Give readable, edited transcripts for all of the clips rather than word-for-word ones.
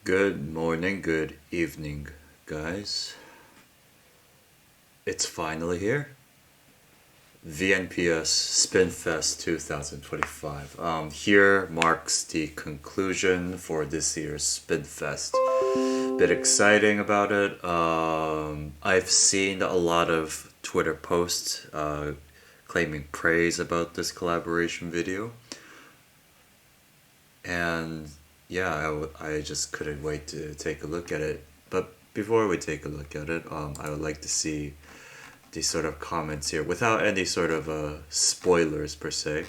Good morning, good evening, guys. It's finally here. VNPS Spinfest 2025. Here marks the conclusion for this year's Spinfest. Bit exciting about it. I've seen a lot of Twitter posts claiming praise about this collaboration video. And yeah, I just couldn't wait to take a look at it. But before we take a look at it, I would like to see these sort of comments here without any sort of spoilers per se.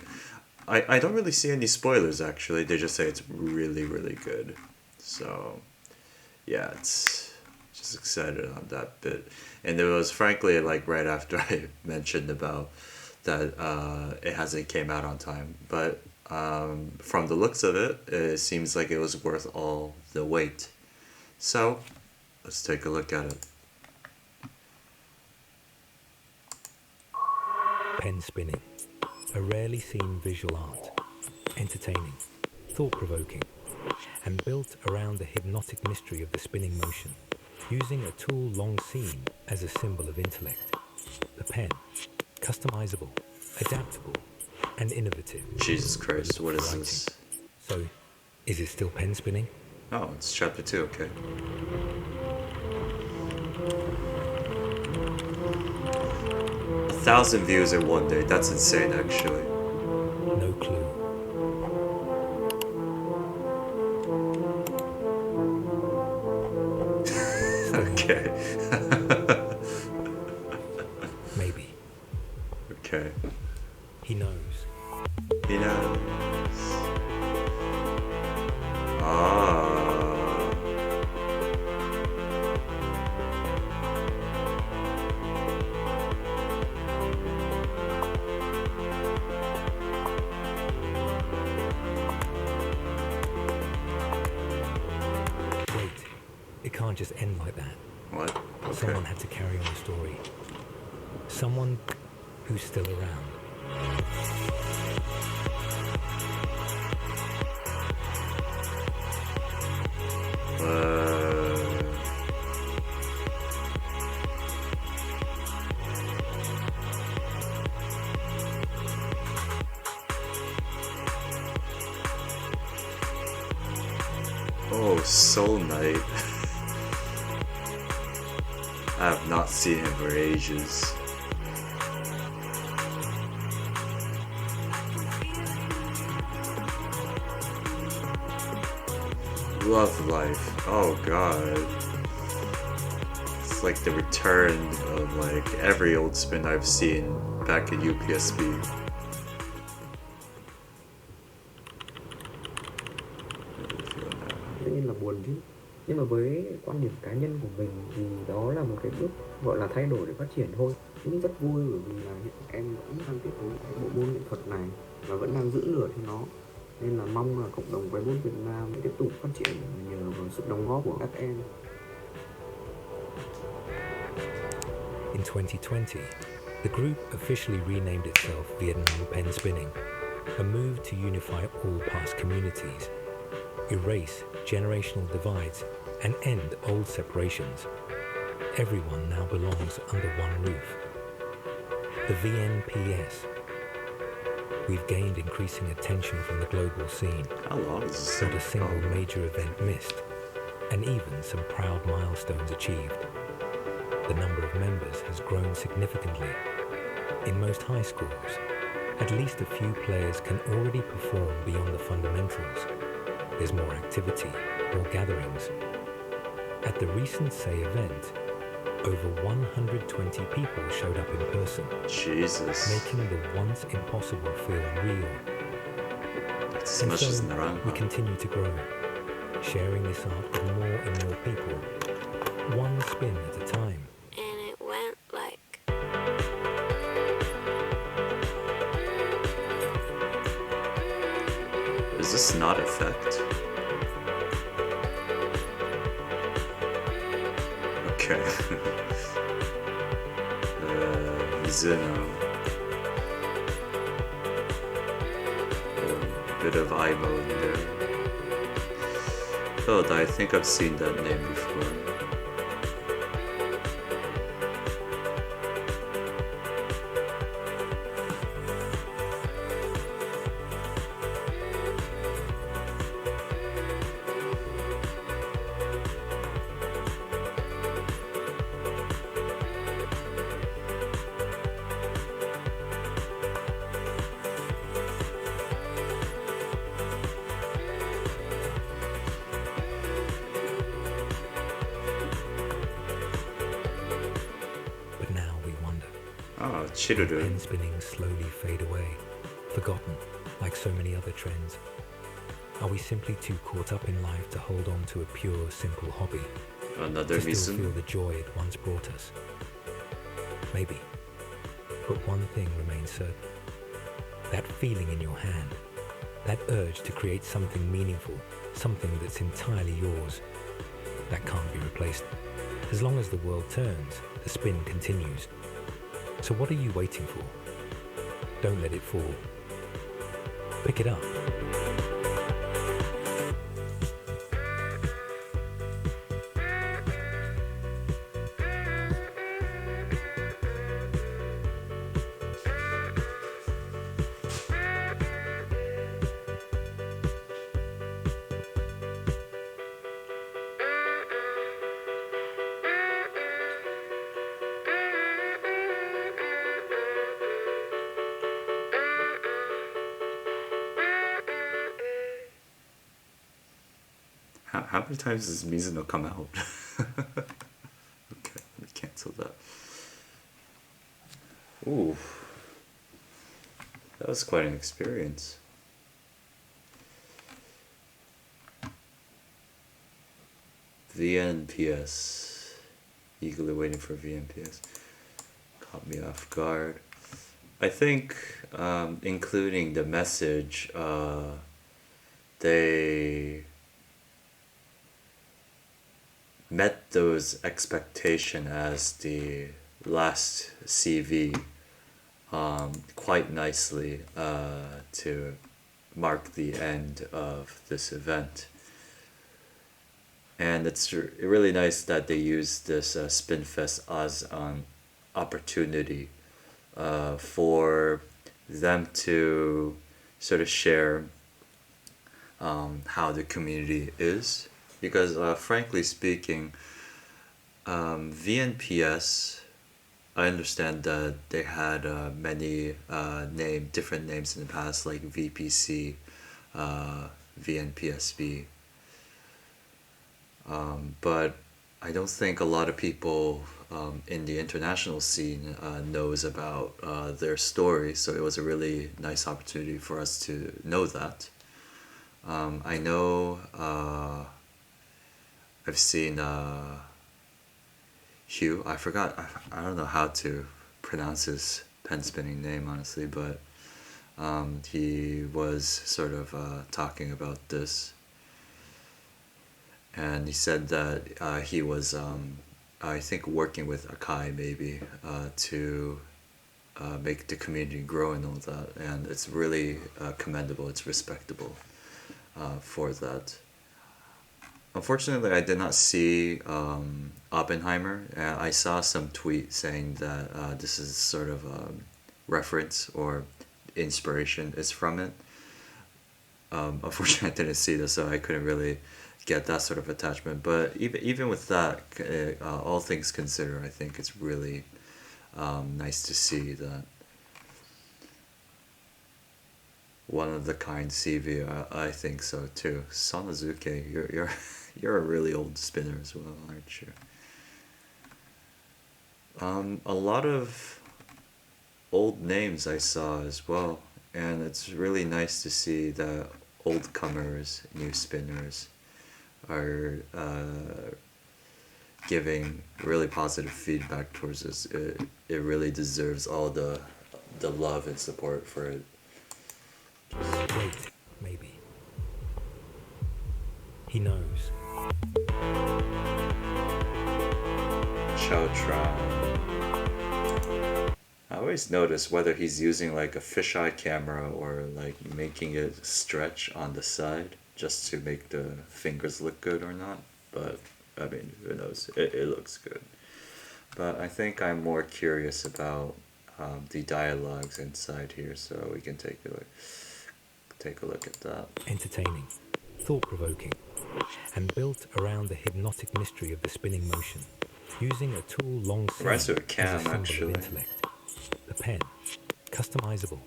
I don't really see any spoilers actually. They just say it's really, really good. So yeah, it's just excited on that bit. And it was frankly like right after I mentioned about that it hasn't came out on time. But from the looks of it, it seems like it was worth all the wait. So let's take a look at it. Pen spinning, a rarely seen visual art, entertaining, thought-provoking, and built around the hypnotic mystery of the spinning motion, using a tool long seen as a symbol of intellect. The pen, customizable, adaptable, and innovative. Jesus Christ, what is this? So, is it still pen spinning? Oh, it's chapter 2, okay. 1,000 views in one day, that's insane actually. No clue. Okay. Maybe. Okay. He knows. He knows. Ah. Wait, it can't just end like that. What? Okay. Someone had to carry on the story. Someone who's still around. Oh, Soul Knight. I have not seen him for ages. Love Life. Oh god. It's like the return of like every old spin I've seen back in UPSB. Tất nhiên là buồn chứ, nhưng mà với quan điểm cá nhân của mình thì đó là một cái bước gọi là thay đổi để phát triển thôi. Cũng rất vui bởi vì là hiện em vẫn đang tiếp nối cái bộ môn nghệ thuật này và vẫn đang giữ lửa cho nó, nên là mong là cộng đồng quay Việt Nam tiếp tục phát triển nhờ vào sự đóng góp của các em. In 2020, the group officially renamed itself Vietnam Pen Spinning, a move to unify all past communities, erase generational divides, and end old separations. Everyone now belongs under one roof. The VNPS. We've gained increasing attention from the global scene. How long is this? Not a single major event missed, and even some proud milestones achieved. The number of members has grown significantly. In most high schools, at least a few players can already perform beyond the fundamentals. There's more activity, more gatherings. At the recent Say event, over 120 people showed up in person, Jesus. making the once impossible feel real. It's as much as we Naranja. continue to grow, sharing this art with more and more people, one spin at a time. And it went like... Is this not effect? Okay. Zeno. A bit of eye mode there. Oh, I think I've seen that name before. But now we wonder, Oh, will Chiruru. pen spinning slowly fade away, forgotten like so many other trends? Are we simply too caught up in life to hold on to a pure, simple hobby, Another to still feel Misun. the joy it once brought us? Maybe. But one thing remains certain. That feeling in your hand, that urge to create something meaningful, something that's entirely yours, that can't be replaced. As long as the world turns, the spin continues. So what are you waiting for? Don't let it fall. Pick it up. How many times does Mizuno come out? Okay, let me cancel that. Ooh. That was quite an experience. VNPS. Eagerly waiting for VNPS. Caught me off guard. I think including the message, they met those expectation as the last CV quite nicely to mark the end of this event. And it's really nice that they use this Spinfest as an opportunity for them to sort of share how the community is. Because frankly speaking, VNPS, I understand that they had many different names in the past, like VPC, VNPSB. But I don't think a lot of people in the international scene knows about their story, so it was a really nice opportunity for us to know that. I know I've seen Hugh. I forgot. I don't know how to pronounce his pen spinning name honestly, but he was sort of talking about this, and he said that he was I think working with Akai maybe to make the community grow and all that, and it's really commendable. It's respectable for that. Unfortunately, I did not see Oppenheimer. I saw some tweet saying that this is sort of a reference or inspiration is from it. Unfortunately, I didn't see this, so I couldn't really get that sort of attachment. But even with that, all things considered, I think it's really nice to see that one of the kind CV. I think so too. Sanazuke, you're you're a really old spinner as well, aren't you? A lot of old names I saw as well, and it's really nice to see that old comers, new spinners, are giving really positive feedback towards this. It really deserves all the love and support for it. Wait, maybe. He knows. Chow Trow. I always notice whether he's using like a fisheye camera or like making it stretch on the side. just to make the fingers look good or not. But I mean, who knows? It looks good. But I think I'm more curious about the dialogues inside here, so we can take a look at that. Entertaining, thought-provoking, and built around the hypnotic mystery of the spinning motion, using a tool long Reminds seen me of as a Cam, symbol actually. of intellect. The pen, customizable,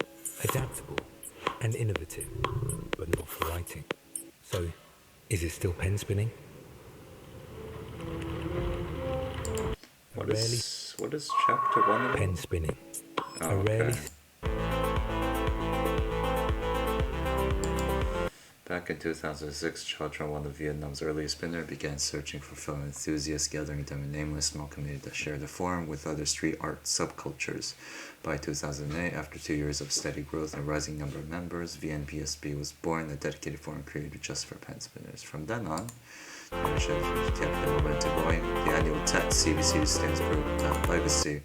adaptable, and innovative, but not for writing. So, is it still pen spinning? What is chapter 1 about? Pen spinning. Oh, A rarely okay. Back in 2006, Chaudhry, one of Vietnam's earliest spinners, began searching for film enthusiasts, gathering them in a nameless small community that shared a forum with other street art subcultures. By 2008, after 2 years of steady growth and a rising number of members, VNPSB was born, a dedicated forum created just for pen spinners. From then on, the membership kept the momentum going. The annual TET CVC stands for that legacy.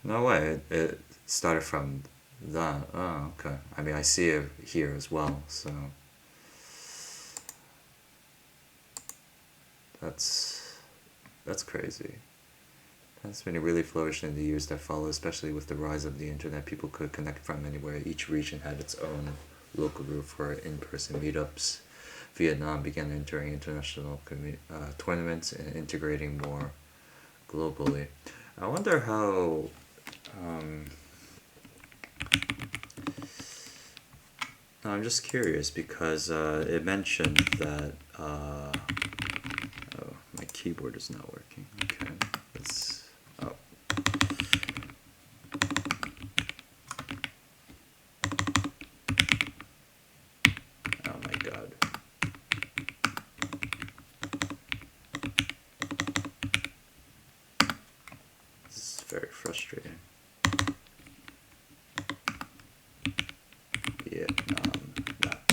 No way, it started from that. Oh, okay. I mean, I see it here as well, so... That's crazy. That's when it really flourished in the years that followed, especially with the rise of the internet. People could connect from anywhere. Each region had its own local group for in-person meetups. Vietnam began entering international tournaments and integrating more globally. I wonder how... No, I'm just curious because it mentioned that... oh, my keyboard is not working. Okay, let's... Oh. Oh my god. This is very frustrating. Vietnam map.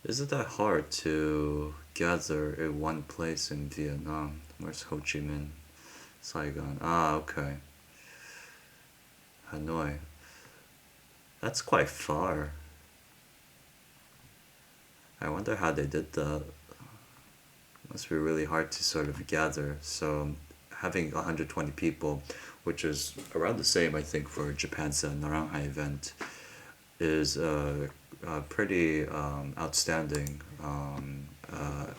Is it that hard to gather in one place in Vietnam? Where's Ho Chi Minh? Saigon. Ah, okay. Hanoi. That's quite far. I wonder how they did that. Must be really hard to sort of gather. So having 120 people, which is around the same, I think, for Japan's Naranjai event, is a pretty outstanding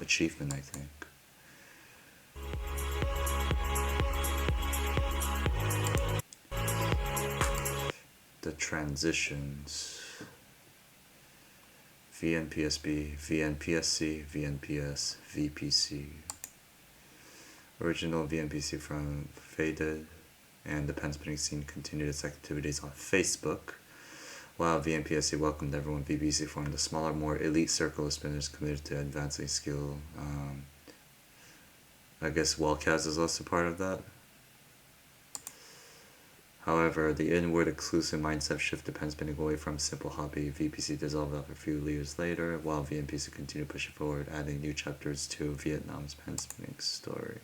achievement, I think. The transitions. VNPSB, VNPSC, VNPS, VPC. Original VNPC from faded, and the pen spinning scene continued its activities on Facebook. While VNPSC welcomed everyone, VPC formed a smaller, more elite circle of spinners committed to advancing skill. I guess Wellcast is also part of that. However, the inward exclusive mindset shifted pen spinning away from a simple hobby. VPC dissolved after a few years later, while VNPC continued pushing forward, adding new chapters to Vietnam's pen spinning story.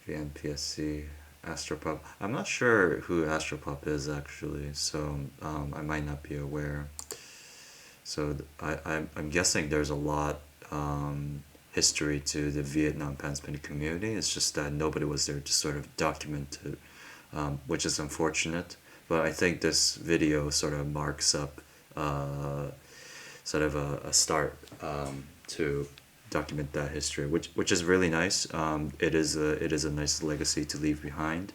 VNPSC, Astropop. I'm not sure who Astropop is actually, so I might not be aware. So I'm guessing there's a lot history to the Vietnam pen spinning community. It's just that nobody was there to sort of document it, which is unfortunate. But I think this video sort of marks up sort of a start to document that history, which is really nice. It is a nice legacy to leave behind,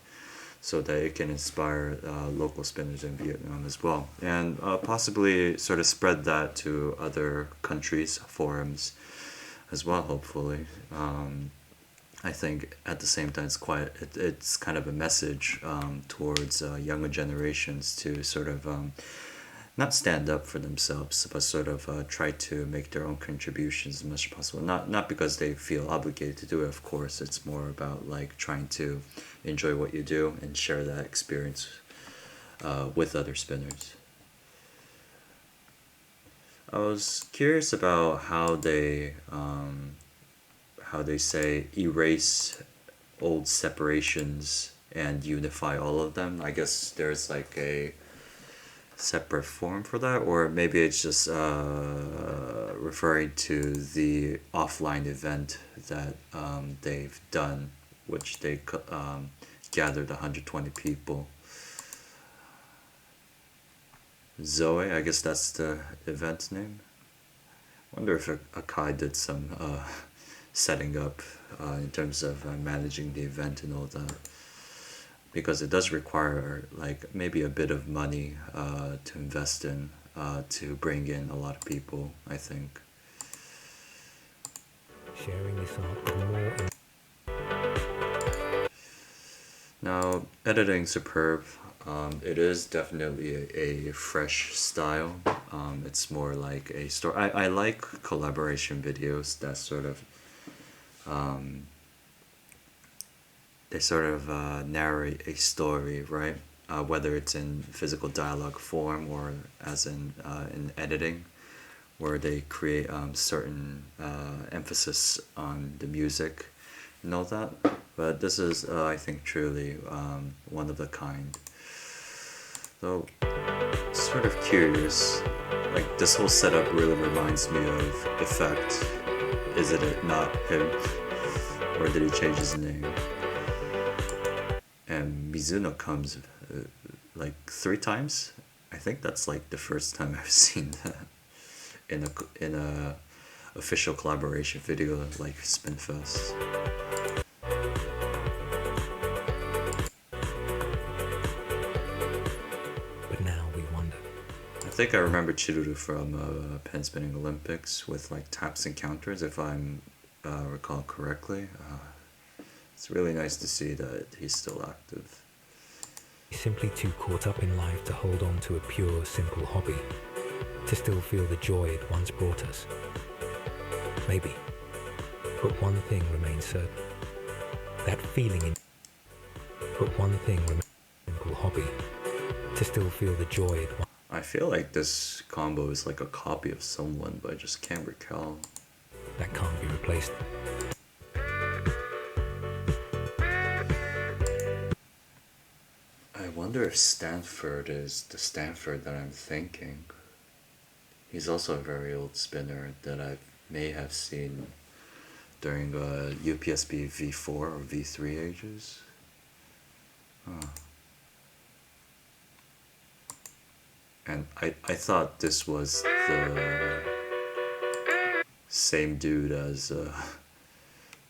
so that it can inspire local spinners in Vietnam as well, and possibly sort of spread that to other countries' forums as well, hopefully. I think at the same time it's kind of a message towards younger generations to sort of not stand up for themselves, but sort of try to make their own contributions as much as possible. Not because they feel obligated to do it, of course. It's more about like trying to enjoy what you do and share that experience with other spinners. I was curious about how they say erase old separations and unify all of them. I guess there's like a separate form for that, or maybe it's just referring to the offline event that they've done, which they gathered 120 people. Zoe, I guess that's the event name. Wonder if Akai did some setting up in terms of managing the event and all that, because it does require like maybe a bit of money to invest in to bring in a lot of people, I think. Sharing this art with more and Now, editing superb. It is definitely a fresh style. It's more like a story. I like collaboration videos that sort of they sort of narrate a story, right? Whether it's in physical dialogue form or as in editing, where they create certain emphasis on the music and all that. But this is, I think, truly one of a kind. So, sort of curious. Like, this whole setup really reminds me of Effect. Is it not him? Or did he change his name? And Mizuno comes like 3 times. I think that's like the first time I've seen that in a official collaboration video like Spinfest. but now we wonder. I think I remember Chiruru from Pen Spinning Olympics with like taps and counters, if I'm recall correctly. It's really nice to see that he's still active. Simply too caught up in life to hold on to a pure, simple hobby, to still feel the joy it once brought us. Maybe. But one thing remains certain. That feeling in... But one thing remains simple hobby, to still feel the joy it once... I feel like this combo is like a copy of someone, but I just can't recall. That can't be replaced. I wonder if Stanford is the Stanford that I'm thinking. He's also a very old spinner that I may have seen during UPSB V4 or V3 ages. Huh. And I thought this was the same dude as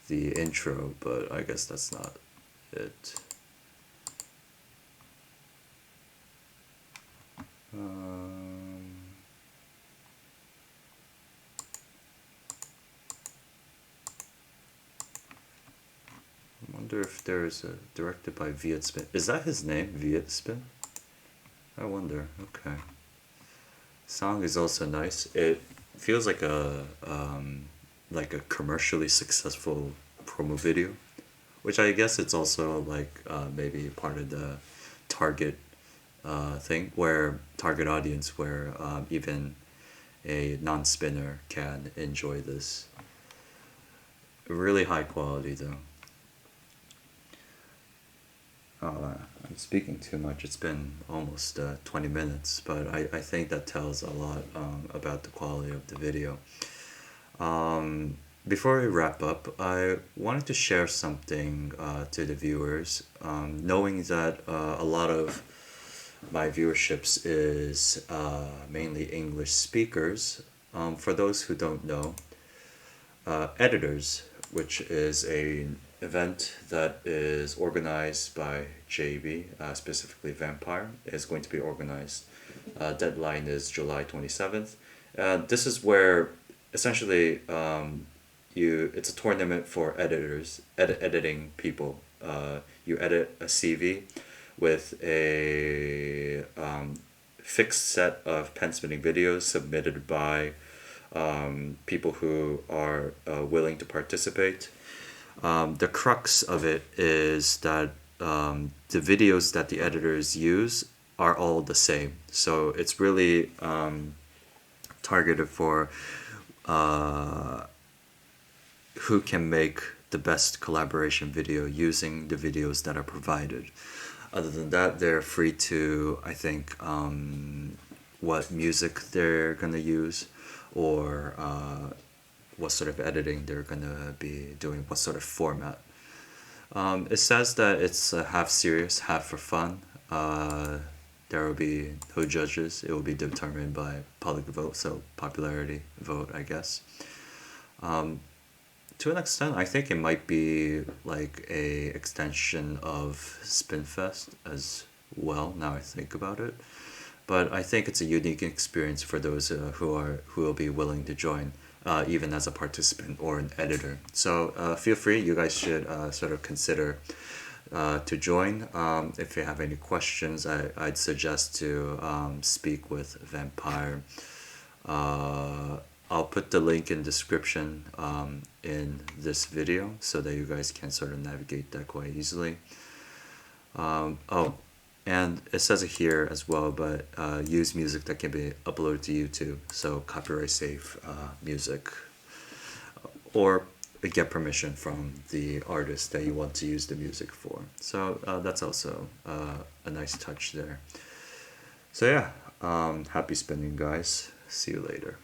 the intro, but I guess that's not it. I wonder if there's a directed by Viet Spin. Is that his name, Viet Spin? I wonder. Okay. Song is also nice. It feels like a commercially successful promo video, which I guess it's also like maybe part of the target thing, where target audience where even a non-spinner can enjoy this. Really high quality though. Oh, I'm speaking too much. It's been almost 20 minutes, but I think that tells a lot about the quality of the video. Before we wrap up, I wanted to share something to the viewers, knowing that a lot of my viewerships is mainly English speakers. For those who don't know, Editors, which is an event that is organized by JB, specifically Vampire, is going to be organized. Deadline is July 27th. This is where essentially it's a tournament for editors, editing people. You edit a CV with a fixed set of pen spinning videos submitted by people who are willing to participate. The crux of it is that the videos that the editors use are all the same. So it's really targeted for who can make the best collaboration video using the videos that are provided. Other than that, they're free to, I think, what music they're gonna use, or what sort of editing they're gonna be doing, what sort of format. It says that it's half serious, half for fun. There will be no judges. It will be determined by public vote, so popularity vote, I guess. To an extent, I think it might be like a extension of Spinfest as well. Now I think about it, but I think it's a unique experience for those who will be willing to join, even as a participant or an editor. So feel free. You guys should sort of consider to join. If you have any questions, I'd suggest to speak with Vampire. I'll put the link in description in this video so that you guys can sort of navigate that quite easily. Oh, and it says it here as well, but use music that can be uploaded to YouTube, so copyright safe music, or get permission from the artist that you want to use the music for. So that's also a nice touch there. So yeah, happy spinning, guys. See you later.